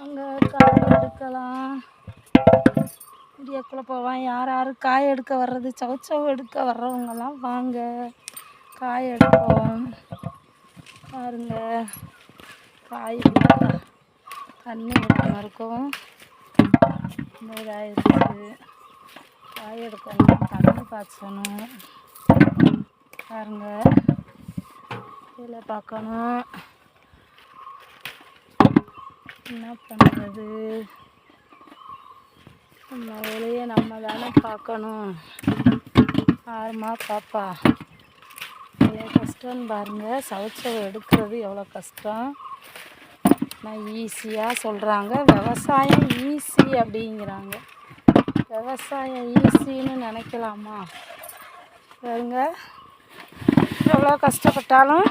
வாங்க காய் எடுக்கலாம். வீடியோக்குள்ளே போவான். யார் யார் காய் எடுக்க வர்றது, சவுச்சவு எடுக்க வர்றவங்கெல்லாம் வாங்க காய் எடுப்போம். பாருங்க காய் தண்ணி விடாமல் இருக்கும். இந்த இதாகிடுச்சு. காய் எடுக்கணும், தண்ணி பாய்ச்சணும். பாருங்க கீழே பார்க்கணும். என்ன பண்ணுறது, நம்ம வேலையை நம்ம தானே பார்க்கணும். ஆறுமா பாப்பா எவ்வளோ கஷ்டம்னு பாருங்கள். சவுச்சவை எடுக்கிறது எவ்வளோ கஷ்டம். நான் ஈஸியாக சொல்கிறாங்க, விவசாயம் ஈஸி அப்படிங்கிறாங்க. விவசாயம் ஈஸின்னு நினைக்கலாமா? பாருங்க எவ்வளோ கஷ்டப்பட்டாலும்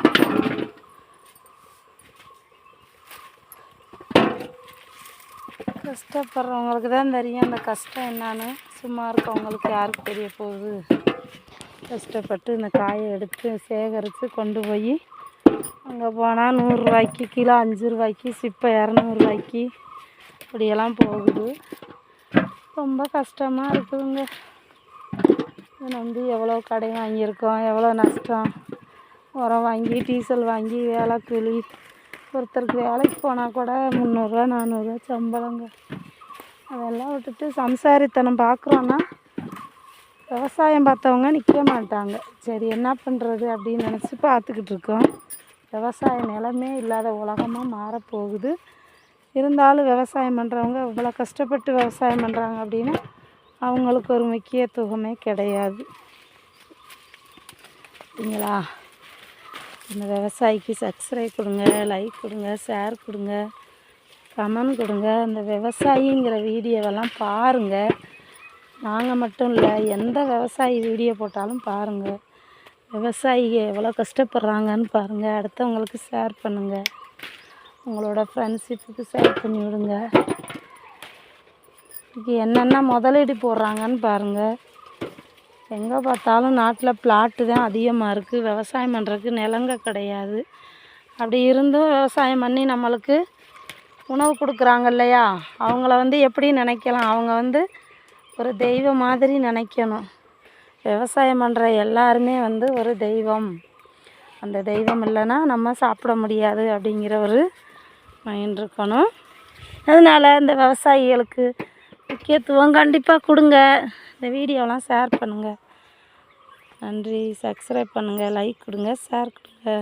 கஷ்டப்படுறவங்களுக்கு தான் தெரியும் அந்த கஷ்டம் என்னன்னு. சும்மா இருக்கவங்களுக்கு யாருக்கு தெரிய போகுது. கஷ்டப்பட்டு இந்த காயை எடுத்து சேகரித்து கொண்டு போய் அங்கே போனால் 100 ரூபாய்க்கு கிலோ, 5 ரூபாய்க்கு, சிப்பை 200 ரூபாய்க்கு இப்படியெல்லாம் போகுது. ரொம்ப கஷ்டமாக இருக்குதுங்க. இதை நம்பி எவ்வளோ கடை வாங்கியிருக்கோம், எவ்வளோ நஷ்டம். உரம் வாங்கி, டீசல் வாங்கி, வேலை கூலி, ஒருத்தருக்கு வேலைக்கு போனால் கூட 300 400 சம்பளங்க. அதெல்லாம் விட்டுட்டு சம்சாரித்தனம் பார்க்குறோன்னா விவசாயம் பார்த்தவங்க நிற்க மாட்டாங்க. சரி என்ன பண்ணுறது அப்படின்னு நினச்சி பார்த்துக்கிட்டு இருக்கோம். விவசாய நிலமே இல்லாத உலகமாக மாறப்போகுது. இருந்தாலும் விவசாயம் பண்ணுறவங்க இவ்வளோ கஷ்டப்பட்டு விவசாயம் பண்ணுறாங்க அப்படின்னா அவங்களுக்கு ஒரு முக்கியத்துவமே கிடையாது. சரிங்களா? இந்த விவசாயிக்கு சப்ஸ்கிரைப் கொடுங்க, லைக் கொடுங்க, ஷேர் கொடுங்க, கமெண்ட் கொடுங்க. இந்த விவசாயிங்கிற வீடியோவெல்லாம் பாருங்கள். நாங்கள் மட்டும் இல்லை, எந்த விவசாயி வீடியோ போட்டாலும் பாருங்கள். விவசாயிங்க எவ்வளோ கஷ்டப்படுறாங்கன்னு பாருங்கள். அடுத்தவங்களுக்கு ஷேர் பண்ணுங்கள். உங்களோட ஃப்ரெண்ட்ஷிப்புக்கு ஷேர் பண்ணி விடுங்க. இதுக்கு என்னென்ன முதலீடு போடுறாங்கன்னு பாருங்கள். எங்கே பார்த்தாலும் நாட்டில் பிளாட்டு தான் அதிகமாக இருக்குது. விவசாயம் பண்ணுறதுக்கு நிலங்க கிடையாது. அப்படி இருந்தும் விவசாயம் பண்ணி நம்மளுக்கு உணவு கொடுக்குறாங்க இல்லையா, அவங்கள எப்படி நினைக்கலாம்? அவங்க ஒரு தெய்வம் மாதிரி நினைக்கணும். விவசாயம் பண்ணுற எல்லாருமே ஒரு தெய்வம். அந்த தெய்வம் இல்லைன்னா நம்ம சாப்பிட முடியாது அப்படிங்கிற ஒரு மைண்ட் இருக்கணும். அதனால் இந்த விவசாயிகளுக்கு முக்கியத்துவம் கண்டிப்பாக கொடுங்க. இந்த வீடியோலாம் ஷேர் பண்ணுங்கள். நன்றி. சப்ஸ்கிரைப் பண்ணுங்கள், லைக் கொடுங்க, ஷேர் கொடுங்க.